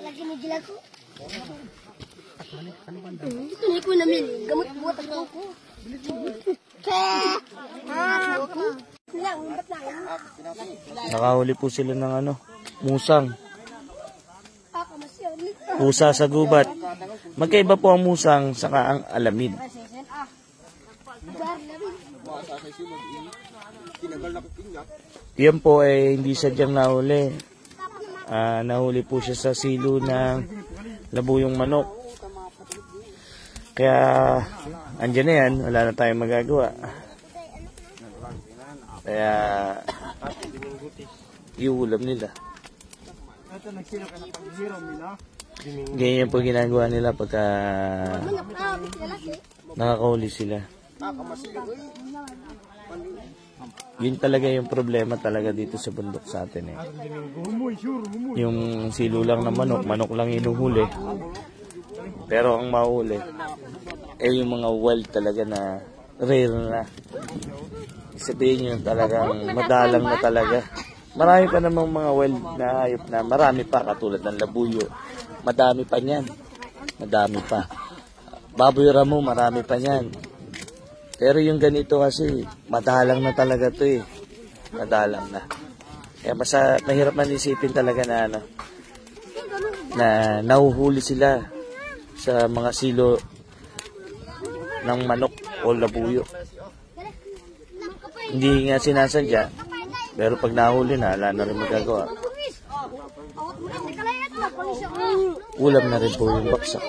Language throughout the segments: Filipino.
Lagi ni gila ko. Ito na ko namin. Gamot buhat ang ko. Nakahuli po sila ng ano, musang. Pusa sa gubat. Magkaiba po ang musang saka ang alamid. Yan po ay hindi sadyang nahuli. Nahuli po siya sa silo ng labuyong manok. Kaya andyan na yan, wala na tayong magagawa. Kaya iulam nila. Ganyan po ginagawa nila pagka nakakahuli sila. Yun talaga yung problema talaga dito sa bundok sa atin eh. Yung silo lang na manok lang inuhuli. Pero ang mahuli eh yung mga wild talaga na rare na. Sabihin nyo talagang madalang na talaga. Marami pa namang mga wild na hayop na marami pa katulad ng labuyo. Madami pa niyan. Madami pa. Baboy ramo, marami pa niyan. Pero yung ganito kasi, madalang na talaga to eh. Madalang na. Kaya mahirap man isipin talaga na ano, na nahuhuli sila sa mga silo ng manok o labuyo. Hindi nga sinasadya, pero pag nahuli na, wala na rin magagawa. Ulam na rin po yung baksak.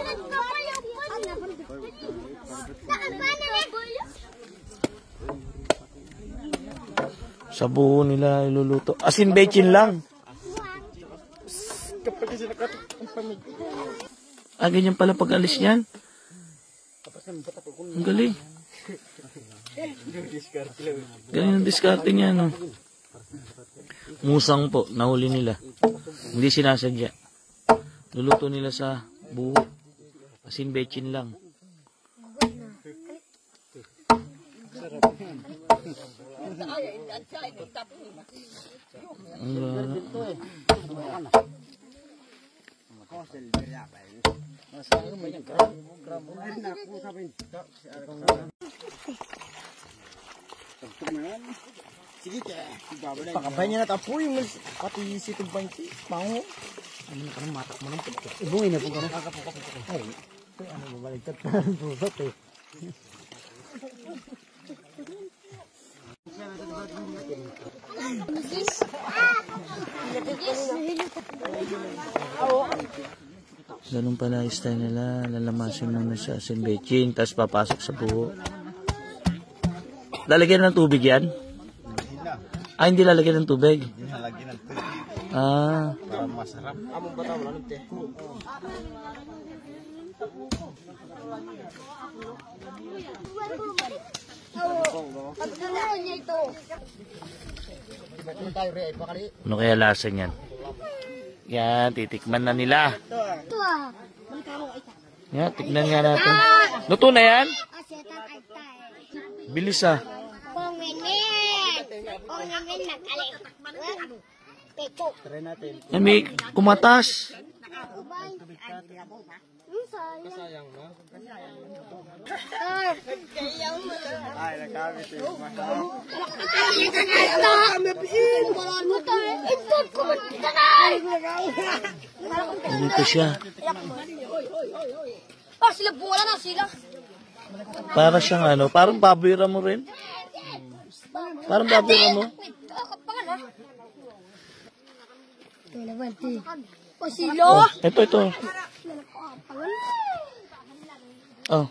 Sa buo nila iluluto. Asin bechin lang. Ganyan pala pag alis niyan. Ang galing. Galing ang diskarte niya, no? Musang po, nahuli nila. Hindi sinasadya. Luluto nila sa buo. Asin bechin lang. Pakabay niya na tapoy pati situb banci mau ano na kanang matak mo nang ibungin na po kanang ay ano babaliktad pa busot eh. Ganun pala yung style nila. Lalamasin lang na siya asin bechin, tapos papasok sa buho. Lalagyan ng tubig yan? Hindi lalagyan ng tubig? Lalagyan ng tubig. Para masarap. Among bata wala ng te. Ano kaya lasa niyan? Yan, titikman na nila. Yan, tignan nga natin. Luto na yan? Bilis ah. Yan, may kumatas. Kasayang no? Ay, nagamit eh. Dito siya. Sila bola na sila. Para siyang ano, parang baboy ramo rin. Parang baboy ramo. Silo. Ito. Oh.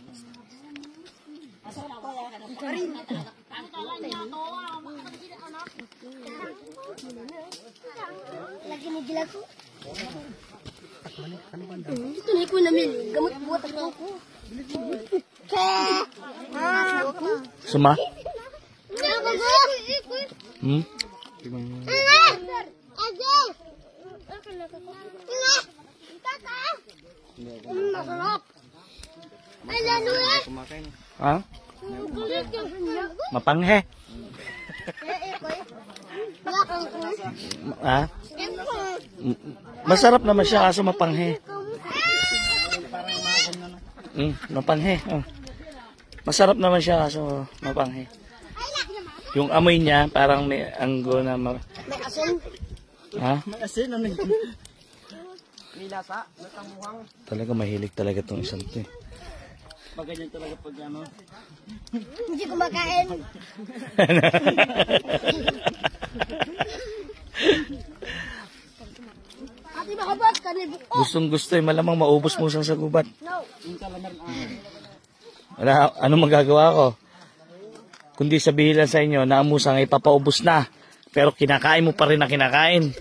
Lagi ni gila ko. Ito na ko namin. Gamot buhat ang ko. Suma? Masarap. Ay, lalo eh. Ha? Mapanghe. Ha? Masarap naman siya kaso mapanghe. Mapanghe. Oh. Masarap naman siya kaso mapanghe. Yung amoy niya parang may anggo na May asin. ha? May asin, ano yun? May lasa, may tamuhang. Talaga mahilig talaga tong isang to eh. Pag ganyan talaga pag ano. Hindi ko makain. Ate makabat ka na buko. Gustong gusto eh, malamang maubos mo sa gubat. No. Wala, ano magagawa ko? Kundi sabihin lang sa inyo, naamusang ipapaubos na. Pero kinakain mo pa rin na kinakain.